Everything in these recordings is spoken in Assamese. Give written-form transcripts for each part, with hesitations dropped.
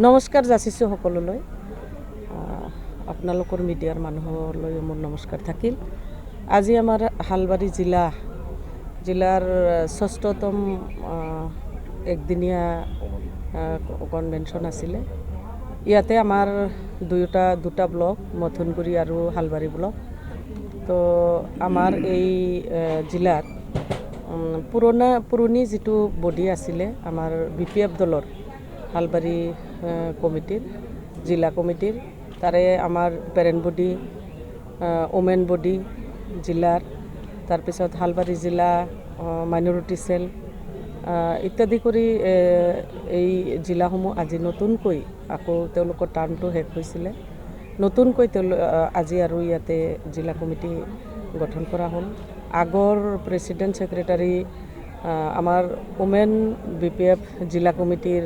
নমস্কাৰ যাচিছোঁ সকলোলৈ। আপোনালোকৰ মিডিয়াৰ মানুহলৈ মোৰ নমস্কাৰ থাকিল। আজি আমাৰ হালবাৰী জিলাৰ ৬ষ্ঠতম একদিনীয়া কনভেনশ্যন আছিলে। ইয়াতে আমাৰ দুটা ব্লক, মথনগুৰি আৰু হালবাৰী ব্লক। তো আমাৰ এই জিলাত পুৰণি যিটো বডি আছিলে আমাৰ BPF দলৰ হালবাৰী কমিটিৰ জিলা কমিটিৰ, তাৰে আমাৰ পেৰেণ্ট বডি, ওমেন বডি জিলাৰ, তাৰপিছত হালবাৰী জিলা মাইনৰিটি চেল ইত্যাদি কৰি এই জিলাসমূহ আজি নতুনকৈ আকৌ তেওঁলোকৰ টাৰ্মটো শেষ হৈছিলে। নতুনকৈ আজি আৰু ইয়াতে জিলা কমিটি গঠন কৰা হ'ল। আগৰ প্ৰেচিডেণ্ট ছেক্ৰেটাৰী আমাৰ ওমেন BPF জিলা কমিটিৰ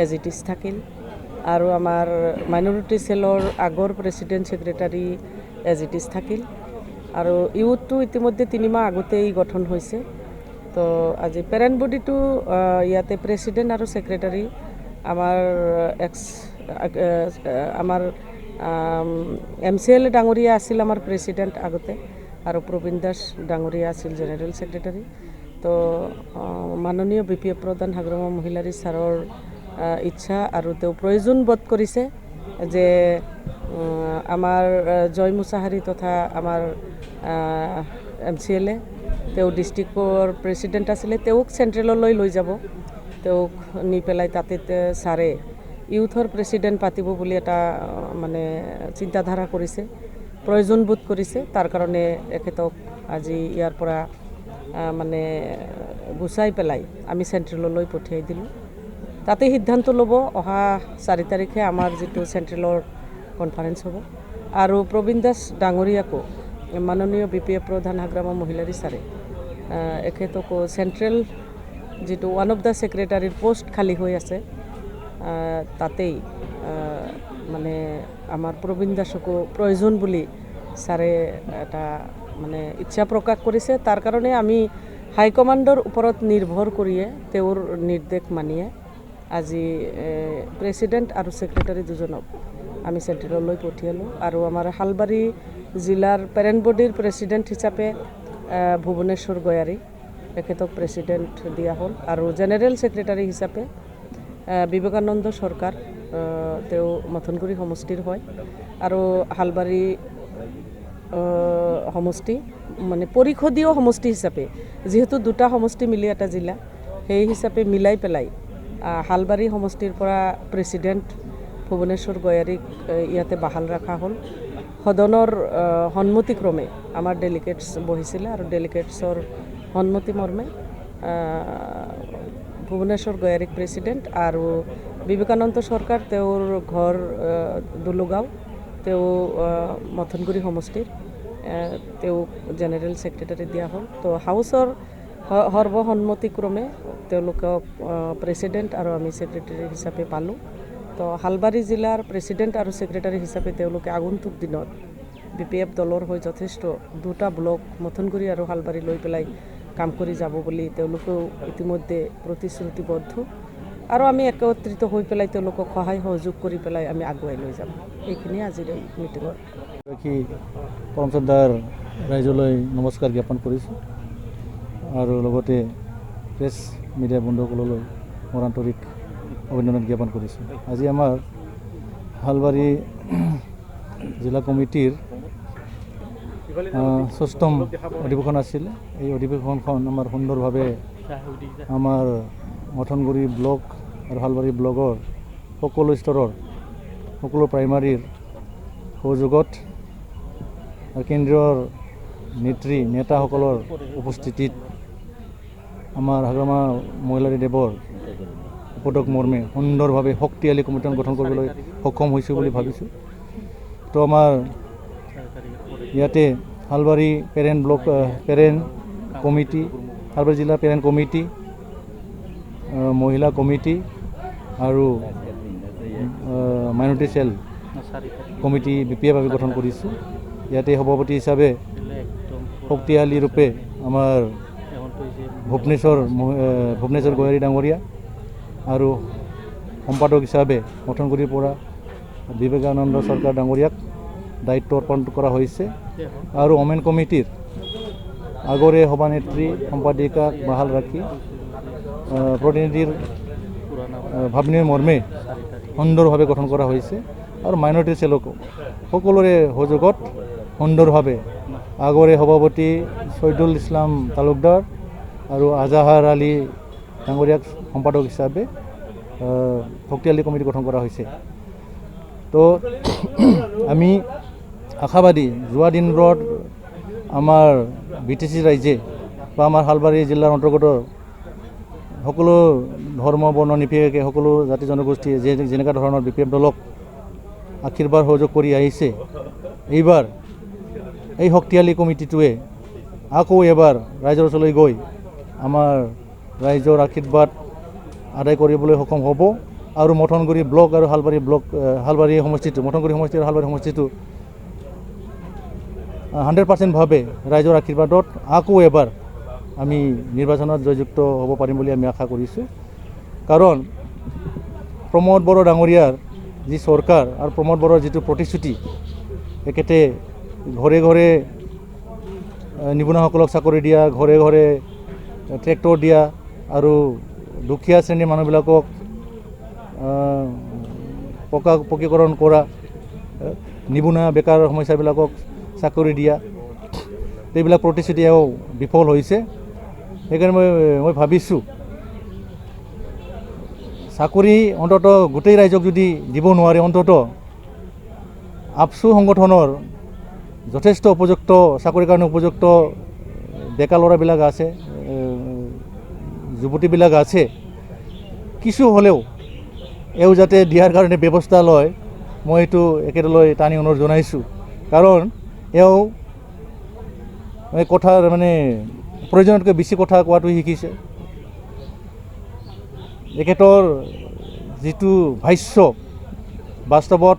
এজ ইট ইজ থাকিল, আৰু আমাৰ মাইনৰিটি চেলৰ আগৰ president secretary as it is থাকিল, আৰু ইউথটো ইতিমধ্যে 3 মাহ আগতেই গঠন হৈছে। তো আজি পেৰেণ্ট বডিটো ইয়াতে প্ৰেচিডেণ্ট আৰু ছেক্ৰেটাৰী আমাৰ MCL ডাঙৰীয়া আছিল আমাৰ প্ৰেচিডেণ্ট আগতে, আৰু প্ৰবীণ দাস ডাঙৰীয়া আছিল জেনেৰেল ছেক্ৰেটাৰী। তো মাননীয় BPF প্ৰধান হাগ্ৰামা মহিলাৰী ছাৰৰ ইচ্ছা আৰু তেওঁ প্ৰয়োজন বোধ কৰিছে যে আমাৰ জয় মুছাহাৰী তথা আমাৰ MCL তেওঁ ডিষ্ট্ৰিক্টৰ প্ৰেচিডেণ্ট আছিলে, তেওঁক চেণ্ট্ৰেললৈ লৈ যাব। তেওঁক নি পেলাই তাতে ছাৰে ইউথৰ প্ৰেচিডেণ্ট পাতিব বুলি এটা মানে চিন্তাধাৰা কৰিছে, প্ৰয়োজন বোধ কৰিছে। তাৰ কাৰণে এখেতক আজি ইয়াৰ পৰা মানে গুচাই পেলাই আমি চেণ্ট্ৰেললৈ পঠিয়াই দিলোঁ। তাতে সিদ্ধান্ত ল'ব অহা 4 তাৰিখে আমাৰ যিটো চেণ্ট্ৰেলৰ কনফাৰেঞ্চ হ'ব। আৰু প্ৰবীণ দাস ডাঙৰীয়াকো মাননীয় BPF প্ৰধান হাগ্ৰামা মহিলাৰী ছাৰে এখেতকো চেণ্ট্ৰেল যিটো ওৱান অফ দ্য ছেক্ৰেটাৰীৰ পোষ্ট খালী হৈ আছে, তাতেই মানে আমাৰ প্ৰবীণ দাসকো প্ৰয়োজন বুলি ছাৰে এটা মানে ইচ্ছা প্ৰকাশ কৰিছে। তাৰ কাৰণে আমি হাইকমাণ্ডৰ ওপৰত নিৰ্ভৰ কৰিয়ে তেওঁৰ নিৰ্দেশ মানিয়ে আজি প্ৰেচিডেণ্ট আৰু ছেক্ৰেটাৰী দুজনক আমি চেণ্ট্ৰেললৈ পঠিয়ালোঁ। আৰু আমাৰ হালবাৰী জিলাৰ পেৰেণ্ট বডিৰ প্ৰেচিডেণ্ট হিচাপে ভুৱনেশ্বৰ গয়াৰী এখেতক প্ৰেচিডেণ্ট দিয়া হ'ল, আৰু জেনেৰেল ছেক্ৰেটাৰী হিচাপে বিবেকানন্দ চৰকাৰ, তেওঁ মথনগুৰি সমষ্টিৰ হয়, আৰু হালবাৰী সমষ্টি মানে পৰিষদীয় সমষ্টি হিচাপে, যিহেতু দুটা সমষ্টি মিলি এটা জিলা, সেই হিচাপে মিলাই পেলাই হালবাৰী সমষ্টিৰ পৰা প্ৰেচিডেণ্ট ভুৱনেশ্বৰ গয়াৰীক ইয়াতে বাহাল ৰখা হ'ল। সদনৰ সন্মতিক্ৰমে আমাৰ ডেলিগেটছ বহিছিলে, আৰু ডেলিগেটছৰ সন্মতি মৰ্মে ভুৱনেশ্বৰ গয়াৰীক প্ৰেচিডেণ্ট, আৰু বিবেকানন্দ চৰকাৰ তেওঁৰ ঘৰ দুলুগাঁও, তেওঁ মথনগুৰি সমষ্টিৰ, তেওঁক জেনেৰেল ছেক্ৰেটাৰী দিয়া হ'ল। তো হাউচৰ সৰ্বসন্মতিক্ৰমে তেওঁলোকক প্ৰেচিডেণ্ট আৰু আমি ছেক্ৰেটাৰী হিচাপে পালোঁ। তো হালবাৰী জিলাৰ প্ৰেচিডেণ্ট আৰু ছেক্ৰেটাৰী হিচাপে তেওঁলোকে আগন্তুক দিনত BPF দলৰ হৈ যথেষ্ট দুটা ব্লক মথনগুৰি আৰু হালবাৰী লৈ পেলাই কাম কৰি যাব বুলি তেওঁলোকেও ইতিমধ্যে প্ৰতিশ্ৰুতিবদ্ধ, আৰু আমি একত্ৰিত হৈ পেলাই তেওঁলোকক সহায় সহযোগ কৰি পেলাই আমি আগুৱাই লৈ যাম। এইখিনি আজিৰ এই মিটিঙৰ পৰমশ্ৰদ্ধাৰ ৰাইজলৈ নমস্কাৰ জ্ঞাপন কৰিছোঁ, আৰু লগতে প্ৰেছ মিডিয়া বন্ধুসকললৈ মোৰ আন্তৰিক অভিনন্দন জ্ঞাপন কৰিছোঁ। আজি আমাৰ হালবাৰী জিলা কমিটিৰ 6ষ্ঠম অধিৱেশন আছিল। এই অধিৱেশনখন আমাৰ সুন্দৰভাৱে আমাৰ মথনগুৰি ব্লক আৰু হালবাৰী ব্লকৰ সকলো স্তৰৰ সকলো প্ৰাইমাৰীৰ সহযোগত আৰু কেন্দ্ৰীয় নেতাসকলৰ উপস্থিতিত আমাৰ হাগ্ৰামা মহিলাৰী দেৱৰ উপদেশ মৰ্মে সুন্দৰভাৱে শক্তিশালী কমিটিখন গঠন কৰিবলৈ সক্ষম হৈছোঁ বুলি ভাবিছোঁ। তো আমাৰ ইয়াতে হালবাৰী পেৰেণ্ট কমিটি, হালবাৰী জিলা পেৰেণ্ট কমিটি, মহিলা কমিটি আৰু মাইনৰিটি চেল কমিটি BPF আমি গঠন কৰিছোঁ। ইয়াতে সভাপতি হিচাপে শক্তিশালী ৰূপে আমাৰ ভুৱনেশ্বৰ গয়াৰী ডাঙৰীয়া, আৰু সম্পাদক হিচাপে মঠনগুৰিৰ পৰা বিবেকানন্দ চৰকাৰ ডাঙৰীয়াক দায়িত্ব অৰ্পণ কৰা হৈছে আৰু ওমেন কমিটিৰ আগৰে সভানেত্ৰী সম্পাদিকাক বাহাল ৰাখি প্ৰতিনিধিৰ ভাৱনীৰ মৰ্মে সুন্দৰভাৱে গঠন কৰা হৈছে আৰু মাইনৰিটি চেলকো সকলোৰে সহযোগত সুন্দৰভাৱে আগৰে সভাপতি শহীদুল ইছলাম তালুকদাৰ আৰু আজাহাৰ আলী ডাঙৰীয়াক সম্পাদক হিচাপে শক্তিশালী কমিটি গঠন কৰা হৈছে। তো আমি আশাবাদী যোৱা দিনবোৰত আমাৰ BTC ৰাইজে বা আমাৰ হালবাৰী জিলাৰ অন্তৰ্গত সকলো ধৰ্ম বৰ্ণ নিৰ্বিশেষে সকলো জাতি জনগোষ্ঠীয়ে যেনেকুৱা ধৰণৰ BPF দলক আশীৰ্বাদ সহযোগ কৰি আহিছে, এইবাৰ এই শক্তিশালী কমিটিটোৱে আকৌ এবাৰ ৰাইজৰ ওচৰলৈ গৈ আমাৰ ৰাইজৰ আশীৰ্বাদ আদায় কৰিবলৈ সক্ষম হ'ব আৰু মঠনগুৰি ব্লক আৰু হালবাৰী সমষ্টিটো মঠনগুৰি সমষ্টি আৰু হালবাৰী সমষ্টিটো 100% ভাৱে ৰাইজৰ আশীৰ্বাদত আকৌ এবাৰ আমি নিৰ্বাচনত জয়যুক্ত হ'ব পাৰিম বুলি আমি আশা কৰিছোঁ। কাৰণ প্ৰমোদ বড়ো ডাঙৰীয়াৰ যি চৰকাৰ আৰু প্ৰমোদ বড়োৰ যিটো প্ৰতিশ্ৰুতি, একেতে ঘৰে ঘৰে নিবনুৱাসকলক চাকৰি দিয়া, ঘৰে ঘৰে ট্ৰেক্টৰ দিয়া আৰু দুখীয়া শ্ৰেণীৰ মানুহবিলাকক পকীকৰণ কৰা, নিবনুৱা বেকাৰ সমস্যাবিলাকক চাকৰি দিয়া, এইবিলাক প্ৰতিশ্ৰুতি বিফল হৈছে। সেইকাৰণে মই ভাবিছোঁ চাকৰি অন্ততঃ গোটেই ৰাইজক যদি দিব নোৱাৰে, অন্ততঃ আপচু সংগঠনৰ যথেষ্ট উপযুক্ত চাকৰিৰ কাৰণে উপযুক্ত ডেকা ল'ৰাবিলাক আছে, যুৱতীবিলাক আছে, কিছু হ'লেও যাতে দিয়াৰ কাৰণে ব্যৱস্থা লয়, মই এইটো একেদলৈ টানি অনুৰোধ জনাইছোঁ। কাৰণ কথাৰ মানে প্ৰয়োজনতকৈ বেছি কথা কোৱাটো শিকিছে। এখেতৰ যিটো ভাষ্য বাস্তৱত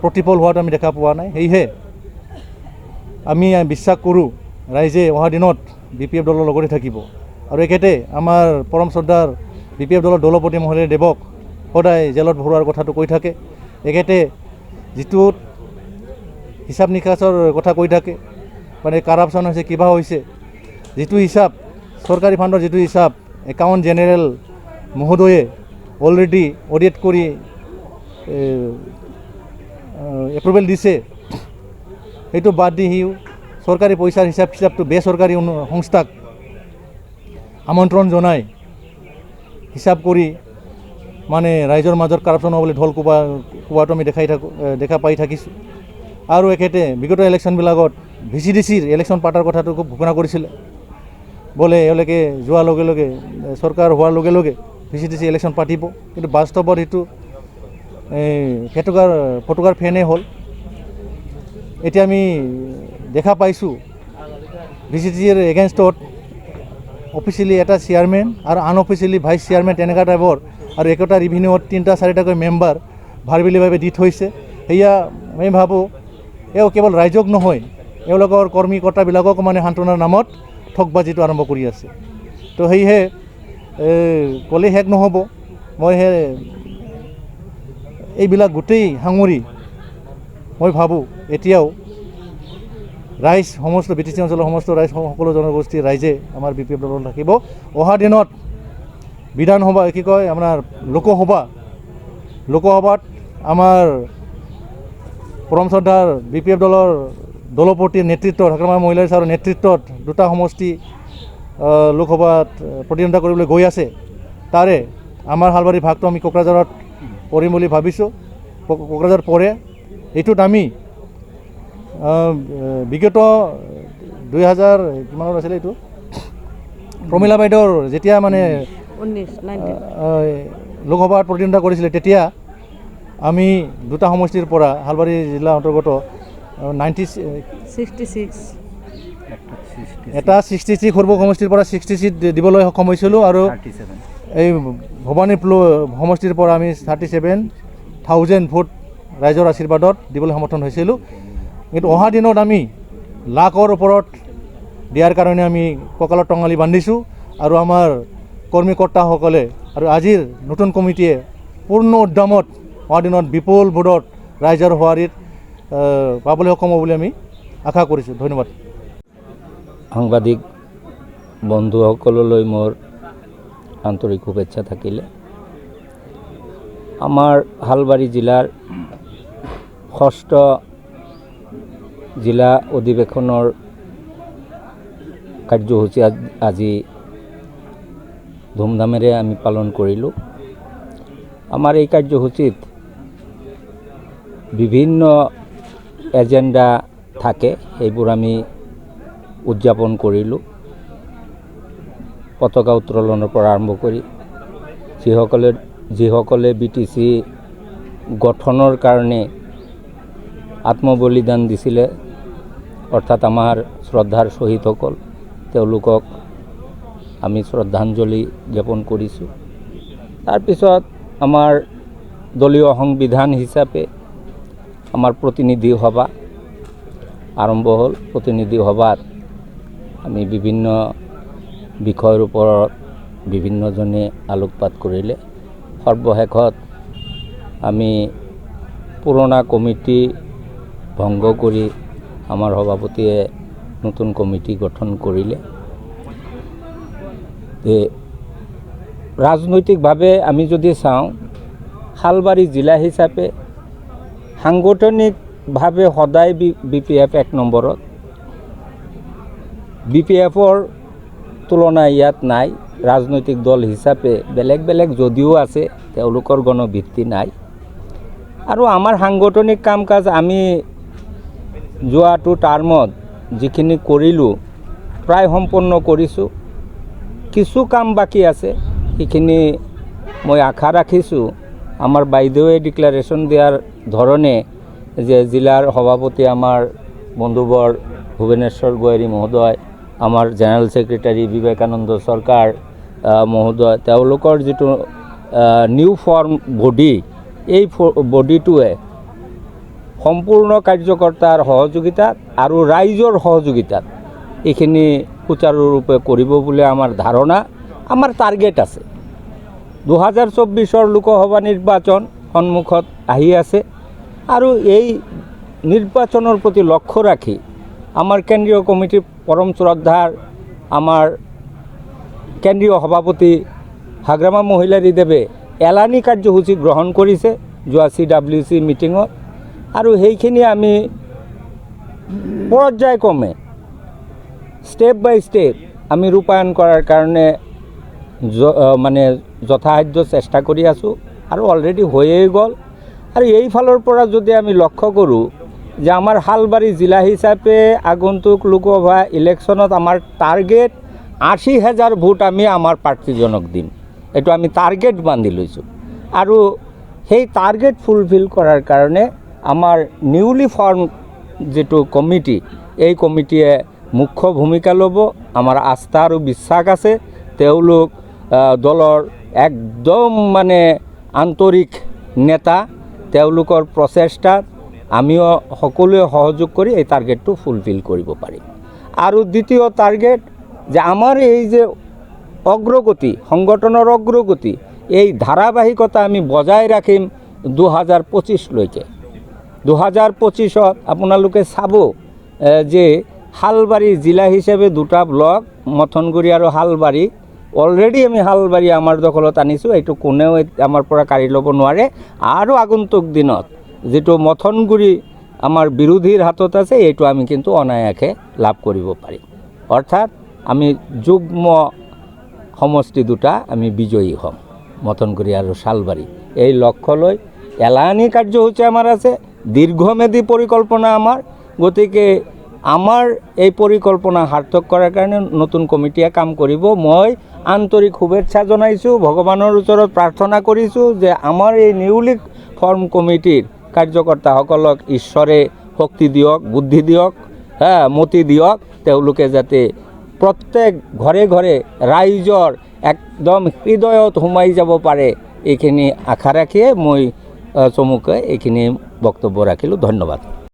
প্ৰতিফল হোৱাটো আমি দেখা পোৱা নাই। সেয়েহে আমি বিশ্বাস কৰোঁ ৰাইজে অহা দিনত BPF দলৰ লগতে থাকিব আৰু এখেতে আমাৰ পৰম শ্ৰদ্ধাৰ BPF দলৰ দলপতি মহোদয় দেৱক সদায় জেলত ভৰোৱাৰ কথাটো কৈ থাকে। এখেতে যিটো হিচাপ নিকাচৰ কথা কৈ থাকে, মানে কাৰাপশ্যন হৈছে, কিবা হৈছে, যিটো হিচাপ চৰকাৰী ফাণ্ডৰ যিটো হিচাপ একাউণ্ট জেনেৰেল মহোদয়ে অলৰেডি অডিট কৰি এপ্ৰুভেল দিছে, সেইটো বাদ দি সিও চৰকাৰী পইচাৰ হিচাপটো বেচৰকাৰী সংস্থাক আমন্ত্ৰণ জনাই হিচাপ কৰি মানে ৰাইজৰ মাজত কাৰাপশ্যন হ'বলৈ ঢোল কোবাটো আমি দেখা পাই থাকিছোঁ। আৰু এখেতে বিগত ইলেকশ্যনবিলাকত VCDCৰ ইলেকশ্যন পাতাৰ কথাটো খুব ঘোষণা কৰিছিলে, বোলে এওঁলোকে যোৱাৰ লগে লগে চৰকাৰ হোৱাৰ লগে লগে VCDC ইলেকশ্যন পাতিব। কিন্তু বাস্তৱত সেইটো ফটকাৰ ফেনে হ'ল। এতিয়া আমি দেখা পাইছোঁ VCDCৰ এগেইনষ্টত অফিচিয়েলি এটা চেয়াৰমেন আৰু আনঅফিচিয়েলি ভাইচ চেয়াৰমেন তেনেকুৱা টাইপৰ আৰু একোটা ৰিভিনিউত 3-4টা মেম্বাৰ ভাৰবিলিভাৱে দি থৈছে। সেয়া আমি ভাবোঁ কেৱল ৰাইজক নহয়, এওঁলোকৰ কৰ্মীকৰ্তাবিলাকক মানে সান্তনাৰ নামত ঠগবাজিটো আৰম্ভ কৰি আছে। তো সেয়েহে ক'লে শেষ নহ'ব। মই এইবিলাক গোটেই সাঙুৰি মই ভাবোঁ এতিয়াও ৰাইজ সমস্ত BTC অঞ্চলৰ সমস্ত ৰাইজ সকলো জনগোষ্ঠীৰ ৰাইজে আমাৰ BPF দলত থাকিব। অহা দিনত বিধানসভা আপোনাৰ লোকসভাত আমাৰ পৰম শ্ৰদ্ধাৰ BPF দলৰ দলপতিৰ নেতৃত্বত হাগ্ৰামাৰ মহিলা ছাৰৰ নেতৃত্বত 2টা সমষ্টি লোকসভাত প্ৰতিদ্বন্দ্বিতা কৰিবলৈ গৈ আছে। তাৰে আমাৰ হালবাৰী ভাগটো আমি কোকৰাঝাৰত কৰিম বুলি ভাবিছোঁ। কোকৰাঝাৰ পৰে। এইটোত আমি বিগত 2000 কিমানত আছিলে এইটো প্ৰমীলা বাইদেউৰ যেতিয়া মানে 19 লোকসভাত প্ৰতিদ্বন্দ্বিতা কৰিছিলে, তেতিয়া আমি 2টা সমষ্টিৰ পৰা হালবাৰী জিলা অন্তৰ্গত 66 এটা 66 সৰ্ব সমষ্টিৰ পৰা 66 দিবলৈ সক্ষম হৈছিলোঁ আৰু এই ভৱানী সমষ্টিৰ পৰা আমি 37,000 ভোট ৰাইজৰ আশীৰ্বাদত দিবলৈ সমৰ্থন হৈছিলোঁ। কিন্তু অহা দিনত আমি লাখৰ ওপৰত দিয়াৰ কাৰণে আমি কঁকালত টঙালি বান্ধিছোঁ আৰু আমাৰ কৰ্মীকৰ্তাসকলে আৰু আজিৰ নতুন কমিটিয়ে পূৰ্ণ উদ্যমত অহা দিনত বিপুল ভোটত ৰাইজৰ সঁহাৰিত পাবলৈ সক্ষম হ'ব বুলি আমি আশা কৰিছোঁ। ধন্যবাদ। সাংবাদিক বন্ধুসকললৈ মোৰ আন্তৰিক শুভেচ্ছা থাকিলে। আমাৰ হালবাৰী জিলাৰ 6ষ্ঠ জিলা অধিৱেশনৰ কাৰ্যসূচী আজি ধুমধামেৰে আমি পালন কৰিলোঁ। আমাৰ এই কাৰ্যসূচীত বিভিন্ন এজেণ্ডা থাকে, সেইবোৰ আমি উদযাপন কৰিলোঁ। পতাকা উত্তোলনৰ পৰা আৰম্ভ কৰি যিসকলে BTC গঠনৰ কাৰণে আত্মবলিদান দিছিলে, অৰ্থাৎ আমাৰ শ্ৰদ্ধাৰ শ্বহীদসকল, তেওঁলোকক আমি শ্ৰদ্ধাঞ্জলি জ্ঞাপন কৰিছোঁ। তাৰপিছত আমাৰ দলীয় সংবিধান হিচাপে আমাৰ প্ৰতিনিধি সভা আৰম্ভ হ'ল। প্ৰতিনিধি সভাত আমি বিভিন্ন বিষয়ৰ ওপৰত বিভিন্নজনে আলোকপাত কৰিলে। সৰ্বশেষত আমি পুৰণা কমিটি ভংগ কৰি আমাৰ সভাপতিয়ে নতুন কমিটি গঠন কৰিলে। ৰাজনৈতিকভাৱে আমি যদি চাওঁ, হালবাৰী জিলা হিচাপে সাংগঠনিকভাৱে সদায় BPF 1 নম্বৰত। BPFৰ তুলনা ইয়াত নাই। ৰাজনৈতিক দল হিচাপে বেলেগ বেলেগ যদিও আছে, তেওঁলোকৰ গণভিত্তি নাই। আৰু আমাৰ সাংগঠনিক কাম কাজ আমি যোৱাটো টাৰ্মত যিখিনি কৰিলোঁ প্ৰায় সম্পন্ন কৰিছোঁ। কিছু কাম বাকী আছে, সেইখিনি মই আশা ৰাখিছোঁ আমাৰ বাইদেৱে ডিক্লাৰেশ্যন দিয়াৰ ধৰণে যে জিলাৰ সভাপতি আমাৰ বন্ধুবৰ ভুৱনেশ্বৰ গোৱাৰী মহোদয়, আমাৰ জেনেৰেল ছেক্ৰেটাৰী বিবেকানন্দ চৰকাৰ মহোদয়, তেওঁলোকৰ যিটো নিউ ফৰ্ম বডি, এই বডিটোৱে সম্পূৰ্ণ কাৰ্যকৰ্তাৰ সহযোগিতাত আৰু ৰাইজৰ সহযোগিতাত এইখিনি সুচাৰুৰূপে কৰিব বুলি আমাৰ ধাৰণা, আমাৰ টাৰ্গেট আছে। 2024 লোকসভা নিৰ্বাচন সন্মুখত আহি আছে আৰু এই নিৰ্বাচনৰ প্ৰতি লক্ষ্য ৰাখি আমাৰ কেন্দ্ৰীয় কমিটিৰ পৰম শ্ৰদ্ধাৰ আমাৰ কেন্দ্ৰীয় সভাপতি হাগ্ৰামা মহিলাৰীদেৱে এলানি কাৰ্যসূচী গ্ৰহণ কৰিছে যোৱা CWC মিটিঙত। আৰু সেইখিনি আমি পৰ্যায়ক্ৰমে ষ্টেপ বাই ষ্টেপ আমি ৰূপায়ণ কৰাৰ কাৰণে মানে যথাসাধ্য চেষ্টা কৰি আছোঁ আৰু অলৰেডি হৈয়ে গ'ল। আৰু এইফালৰ পৰা যদি আমি লক্ষ্য কৰোঁ যে আমাৰ হালবাৰী জিলা হিচাপে আগন্তুক লোকসভা ইলেকশ্যনত আমাৰ টাৰ্গেট 80,000 ভোট আমি আমাৰ প্ৰাৰ্থীজনক দিম। এইটো আমি টাৰ্গেট বান্ধি লৈছোঁ। আৰু সেই টাৰ্গেট ফুলফিল কৰাৰ কাৰণে আমাৰ নিউলি ফৰ্ম যিটো কমিটি, এই কমিটিয়ে মুখ্য ভূমিকা ল'ব। আমাৰ আস্থা আৰু বিশ্বাস আছে তেওঁলোক দলৰ একদম মানে আন্তৰিক নেতা, তেওঁলোকৰ প্ৰচেষ্টাত আমিও সকলোৱে সহযোগ কৰি এই টাৰ্গেটটো ফুলফিল কৰিব পাৰিম। আৰু দ্বিতীয় টাৰ্গেট যে আমাৰ এই যে অগ্ৰগতি, সংগঠনৰ অগ্ৰগতি, এই ধাৰাবাহিকতা আমি বজাই ৰাখিম 2025লৈকে। 2025ত আপোনালোকে চাব যে হালবাৰী জিলা হিচাপে 2টা ব্লক, মথনগুৰি আৰু হালবাৰী, অলৰেডি আমি হালবাৰী আমাৰ দখলত আনিছোঁ। এইটো কোনেও আমাৰ পৰা কাঢ়ি ল'ব নোৱাৰে। আৰু আগন্তুক দিনত যিটো মথনগুৰি আমাৰ বিৰোধীৰ হাতত আছে, এইটো আমি কিন্তু অনায়াসে লাভ কৰিব পাৰিম। অৰ্থাৎ আমি যুগ্ম সমষ্টি 2টা আমি বিজয়ী হ'ম, মথনগুৰি আৰু শালবাৰী। এই লক্ষ্য লৈ এলানি কাৰ্যসূচী আমাৰ আছে, দীৰ্ঘম্যাদী পৰিকল্পনা আমাৰ। গতিকে আমাৰ এই পৰিকল্পনা সাৰ্থক কৰাৰ কাৰণে নতুন কমিটিয়ে কাম কৰিব। মই আন্তৰিক শুভেচ্ছা জনাইছোঁ, ভগৱানৰ ওচৰত প্ৰাৰ্থনা কৰিছোঁ যে আমাৰ এই নিউলি ফৰ্ম কমিটিৰ কাৰ্যকৰ্তাসকলক ঈশ্বৰে শক্তি দিয়ক, বুদ্ধি দিয়ক, মতি দিয়ক, তেওঁলোকে যাতে প্ৰত্যেক ঘৰে ঘৰে ৰাইজৰ একদম হৃদয়ত সোমাই যাব পাৰে, এইখিনি আশা ৰাখিয়ে মই চমুকৈ এইখিনি বক্তব্য ৰাখিলোঁ। ধন্যবাদ।